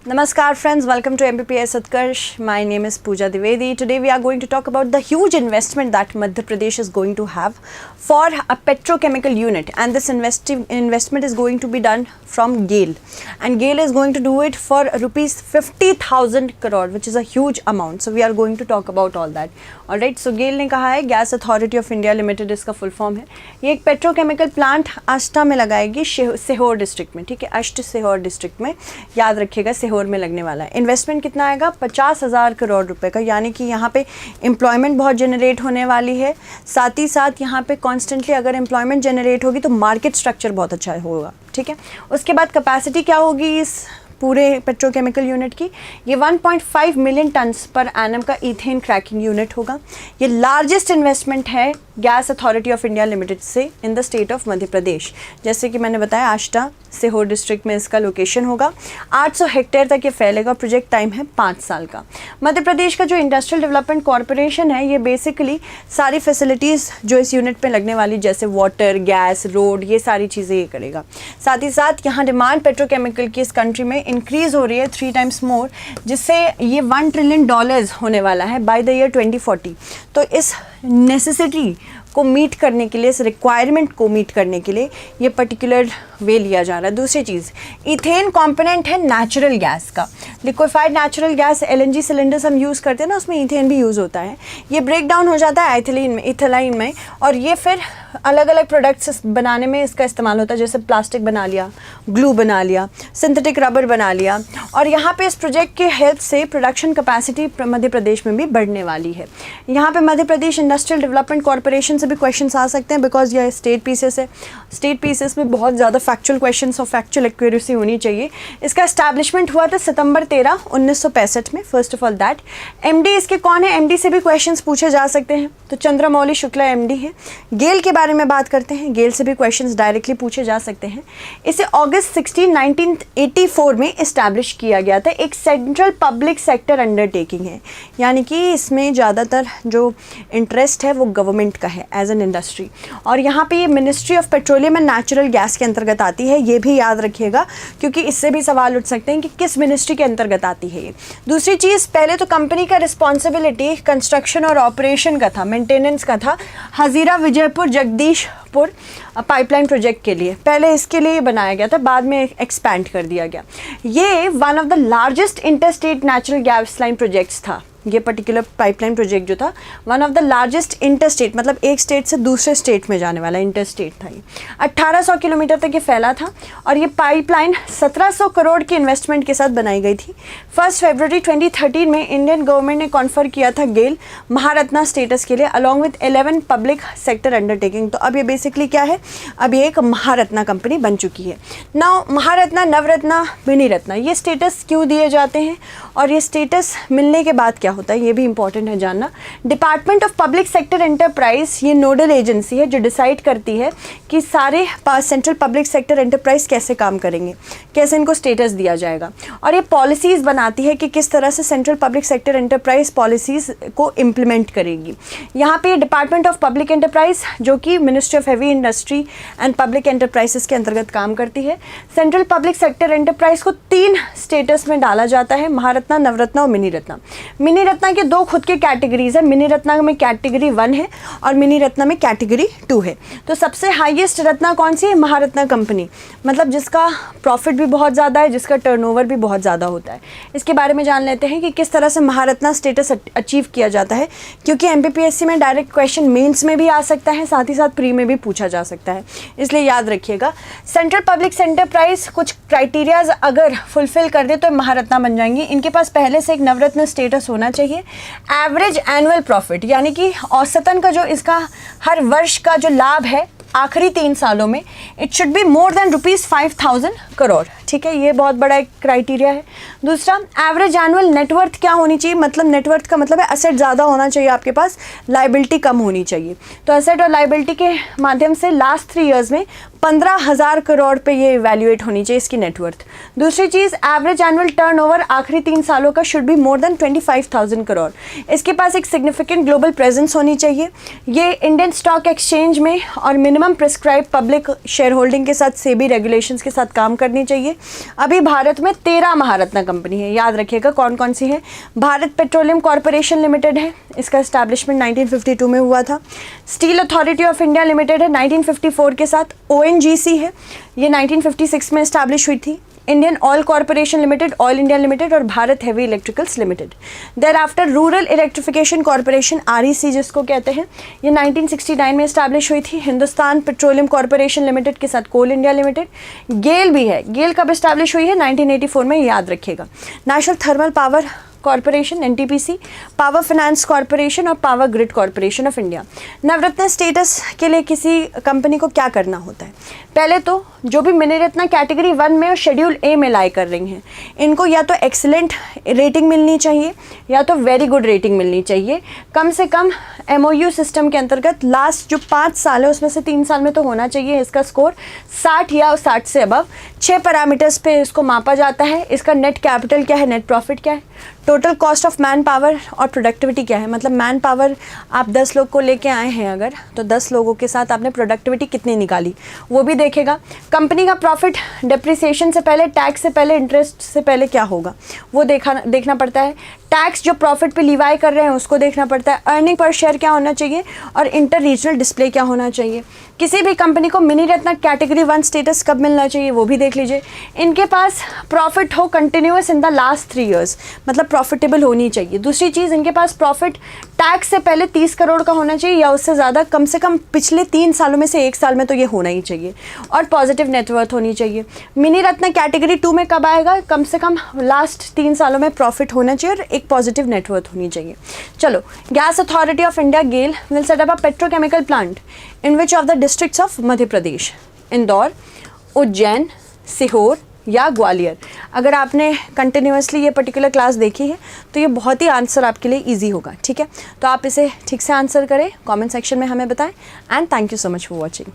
Namaskar friends, welcome to MBPS Utkarsh. My name is Pooja Dwivedi. Today we are going to talk about the huge investment that Madhya Pradesh is going to have for a petrochemical unit, and this investment is going to be done from GAIL, and GAIL is going to do it for rupees 50,000 crore, which is a huge amount. So we are going to talk about all that. Alright, so GAIL ने कहा है, gas Authority of India limited इसका full form है. ये एक petrochemical plant Ashta में लगाएगी, Sehore district में. ठीक है, अष्ट सीहोर डिस्ट्रिक्ट में, याद रखिएगा सीहोर में लगने वाला है. इन्वेस्टमेंट कितना आएगा? 50,000 करोड़ रुपए का, यानी कि यहाँ पे एम्प्लॉयमेंट बहुत जनरेट होने वाली है. साथ ही साथ यहाँ पे कॉन्स्टेंटली अगर एम्प्लॉयमेंट जनरेट होगी तो मार्केट स्ट्रक्चर बहुत अच्छा होगा. ठीक है, उसके बाद कैपेसिटी क्या होगी इस पूरे पेट्रोकेमिकल यूनिट की? ये 1.5 मिलियन टन्स पर एनम का इथेन क्रैकिंग यूनिट होगा. ये लार्जेस्ट इन्वेस्टमेंट है gas Authority of India limited से in the state of Madhya प्रदेश. जैसे कि मैंने बताया, आष्टा सीहोर डिस्ट्रिक्ट में इसका लोकेशन होगा. 800 हेक्टेयर तक ये फैलेगा. प्रोजेक्ट टाइम है 5 साल का. मध्य प्रदेश का जो इंडस्ट्रियल डेवलपमेंट कॉरपोरेशन है, ये बेसिकली सारी फैसिलिटीज़ जो इस यूनिट पे लगने वाली, जैसे वाटर, गैस, रोड, ये सारी चीज़ें ये करेगा. साथ ही साथ यहाँ डिमांड पेट्रोकेमिकल की इस कंट्री में इंक्रीज हो रही है 3 टाइम्स मोर, जिससे ये $1 ट्रिलियन होने वाला है बाय द ईयर 2040. तो इस नेसेसिटी को मीट करने के लिए, इस रिक्वायरमेंट को मीट करने के लिए ये पर्टिकुलर वे लिया जा रहा है. दूसरी चीज़, इथेन कंपोनेंट है नेचुरल गैस का. Liquefied natural gas LNG cylinders हम यूज़ करते हैं ना, उसमें इथेन भी यूज़ होता है. ये ब्रेक डाउन हो जाता है इथेलाइन में, और ये फिर अलग अलग प्रोडक्ट्स बनाने में इसका इस्तेमाल होता है. जैसे प्लास्टिक बना लिया, ग्लू बना लिया, सिंथेटिक रबर बना लिया. और यहाँ पे इस प्रोजेक्ट के हेल्प से प्रोडक्शन कैपेसिटी मध्य प्रदेश में भी बढ़ने वाली है. यहाँ पे Madhya Pradesh industrial development corporation से भी क्वेश्चंस आ सकते हैं, बिकॉज यह स्टेट पीसेस है. स्टेट पीसेस में बहुत ज़्यादा फैक्चुअल क्वेश्चंस और फैक्चुअल एक्यूरेसी होनी चाहिए. इसका एस्टैब्लिशमेंट हुआ था सितंबर 13, 1965 में. First of all that, MD इसके कौन है? MD से भी क्वेश्चंस पूछे जा सकते हैं. तो चंद्रमौली शुक्ला MD है. गेल के बारे में बात करते हैं. गेल से भी क्वेश्चंस डायरेक्टली पूछे जा सकते हैं. इसे अगस्त 16, 1984 में इस्टेब्लिश किया गया था. एक सेंट्रल पब्लिक सेक्टर अंडरटेकिंग है, यानी कि इसमें ज़्यादातर जो इंटरेस्ट है वो गवर्नमेंट का है एज एन इंडस्ट्री. और यहाँ पे ये ministry of petroleum and natural gas के अंतर्गत आती है. ये भी याद रखिएगा, क्योंकि इससे भी सवाल उठ सकते हैं कि किस मिनिस्ट्री के अंतर्गत आती है ये. दूसरी चीज़, पहले तो कंपनी का रिस्पॉन्सिबिलिटी कंस्ट्रक्शन और ऑपरेशन का था, मेंटेनेंस का था. हजीरा विजयपुर जगदीशपुर पाइपलाइन प्रोजेक्ट के लिए पहले इसके लिए बनाया गया था, बाद में एक्सपैंड कर दिया गया. ये one of the largest interstate natural gas line projects था. ये पर्टिकुलर पाइपलाइन प्रोजेक्ट जो था, one of the largest interstate, मतलब एक स्टेट से दूसरे स्टेट में जाने वाला इंटरस्टेट था. ये 1800 किलोमीटर तक ये फैला था. और ये पाइपलाइन 1700 करोड़ की इन्वेस्टमेंट के साथ बनाई गई थी. 1 फरवरी 2013 में इंडियन गवर्नमेंट ने कॉन्फर किया था गेल महारत्ना स्टेटस के लिए, along with 11 public sector undertaking. तो अब ये बेसिकली क्या है? अब ये एक महारत्ना कंपनी बन चुकी है. नाउ महारत्ना, नवरत्ना, मिनी रत्ना, ये स्टेटस क्यों दिए जाते हैं और ये स्टेटस मिलने के बाद क्या होता है, ये भी इंपॉर्टेंट है जानना. Department of public sector enterprise ये नोडल एजेंसी है जो डिसाइड करती है कि सारे सेंट्रल पब्लिक सेक्टर एंटरप्राइज कैसे काम करेंगे, कैसे इनको स्टेटस दिया जाएगा. और ये पॉलिसीज़ बनाती है कि किस तरह से central public sector enterprise policies को इम्प्लीमेंट करेगी. यहाँ पे डिपार्टमेंट ऑफ पब्लिक एंटरप्राइज, जो कि ministry of heavy industry and public enterprises के अंतर्गत काम करती है. सेंट्रल पब्लिक सेक्टर एंटरप्राइज को 3 स्टेटस में डाला जाता है, महारत्ना, नवरत्ना और मिनी रत्ना. मिनी रत्ना के 2 खुद के कैटेगरीज है. मिनी रत्ना में कैटेगरी 1 है और मिनी रत्ना में कैटेगरी 2 है. तो सबसे हाईएस्ट रत्ना कौन सी है? महारत्ना कंपनी, मतलब जिसका प्रॉफिट भी बहुत ज़्यादा है, जिसका टर्नओवर भी बहुत ज़्यादा होता है. इसके बारे में जान लेते हैं कि किस तरह से महारत्ना स्टेटस अचीव किया जाता है, क्योंकि MPPSC में डायरेक्ट क्वेश्चन मेंस में भी आ सकता है, साथ ही साथ प्री में भी पूछा जा सकता है, इसलिए याद रखिएगा. सेंट्रल पब्लिक एंटरप्राइज कुछ क्राइटेरियाज अगर फुलफिल कर दे तो महारत्ना बन जाएंगी. इनके पास पहले से एक नवरत्न स्टेटस होना चाहिए. एवरेज एनुअल प्रॉफिट, यानी कि औसतन का जो इसका हर वर्ष का जो लाभ है आखिरी 3 सालों में, it should be more than ₹5,000 crore. ठीक है, ये बहुत बड़ा एक क्राइटेरिया है. दूसरा, एवरेज एनुअल नेटवर्थ क्या होनी चाहिए, मतलब नेटवर्थ का मतलब है असेट ज़्यादा होना चाहिए आपके पास, लाइबिलिटी कम होनी चाहिए. तो असेट और लाइबिलिटी के माध्यम से लास्ट 3 ईयर्स में 15,000 करोड़ पे ये इवैल्यूएट होनी चाहिए इसकी नेटवर्थ। दूसरी चीज़, एवरेज एनुअल टर्नओवर आखिरी 3 सालों का should be more than 25,000 crore. इसके पास एक सिग्निफिकेंट ग्लोबल प्रेजेंस होनी चाहिए। ये इंडियन स्टॉक एक्सचेंज में और minimum prescribe public share holding के साथ सेबी रेगुलेशंस के साथ काम करनी चाहिए। अभी भारत में 13 महारत्न कंपनी है, याद रखिएगा कौन कौन सी है। भारत पेट्रोलियम कॉरपोरेशन लिमिटेड है, इसका एस्टैब्लिशमेंट 1952 में हुआ था। Steel authority of India limited है 1954 के साथ। ONGC है, ये 1956 में एस्टैब्लिश हुई थी। Indian Oil Corporation Limited, Oil India Limited और Bharat Heavy Electricals Limited. Thereafter Rural Electrification Corporation REC जिसको कहते हैं, ये 1969 में एस्टैब्लिश हुई थी हिंदुस्तान पेट्रोलियम कॉरपोरेशन लिमिटेड के साथ कोल इंडिया लिमिटेड। गेल भी है, गेल कब एस्टैब्लिश हुई है? 1984 में, याद रखिएगा। National Thermal Power Corporation NTPC, Power Finance Corporation और Power Grid Corporation of India. Navratna status के लिए किसी कंपनी को क्या करना होता है? पहले तो जो भी मिनीरत्न कैटेगरी 1 में और शेड्यूल A में लाई कर रही हैं, इनको या तो एक्सीलेंट रेटिंग मिलनी चाहिए या तो वेरी गुड रेटिंग मिलनी चाहिए। कम से कम MOU सिस्टम के अंतर्गत लास्ट जो 5 साल है उसमें से 3 साल में तो होना चाहिए इसका स्कोर 60 या 60 से अबव। 6 पैरामीटर्स पे इसको मापा जाता है। इसका नेट कैपिटल क्या है, नेट प्रॉफिट क्या है, total cost of man power और प्रोडक्टिविटी क्या है। मतलब मैन पावर आप 10 लोग को लेके आए हैं अगर, तो 10 लोगों के साथ आपने प्रोडक्टिविटी कितनी निकाली वो भी देखेगा। कंपनी का प्रॉफिट डिप्रिसिएशन से पहले, टैक्स से पहले, इंटरेस्ट से पहले क्या होगा वो देखना पड़ता है। टैक्स जो प्रॉफिट पे लिवाई कर रहे हैं उसको देखना पड़ता है। अर्निंग पर शेयर क्या होना चाहिए और इंटर रीजनल डिस्प्ले क्या होना चाहिए। किसी भी कंपनी को मिनी रत्न कैटेगरी 1 स्टेटस कब मिलना चाहिए वो भी देख लीजिए। इनके पास प्रॉफिट हो continuous in the last 3 years, मतलब प्रॉफिटेबल होनी चाहिए। दूसरी चीज़, इनके पास प्रॉफिट टैक्स से पहले 30 करोड़ का होना चाहिए या उससे ज़्यादा, कम से कम पिछले 3 सालों में से 1 साल में तो ये होना ही चाहिए। और पॉजिटिव नेटवर्थ होनी चाहिए। मिनी रत्न कैटेगरी 2 में कब आएगा? कम से कम लास्ट 3 सालों में प्रॉफिट होना चाहिए और एक पॉजिटिव नेटवर्थ होनी चाहिए। चलो, Gas Authority of India GAIL will set up a petrochemical plant in which of the districts of Madhya Pradesh? Indore, Ujjain, Sehore या ग्वालियर। अगर आपने कंटिन्यूसली ये पर्टिकुलर क्लास देखी है तो ये बहुत ही आंसर आपके लिए इजी होगा, ठीक है। तो आप इसे ठीक से आंसर करें, कमेंट सेक्शन में हमें बताएं। And thank you so much for watching.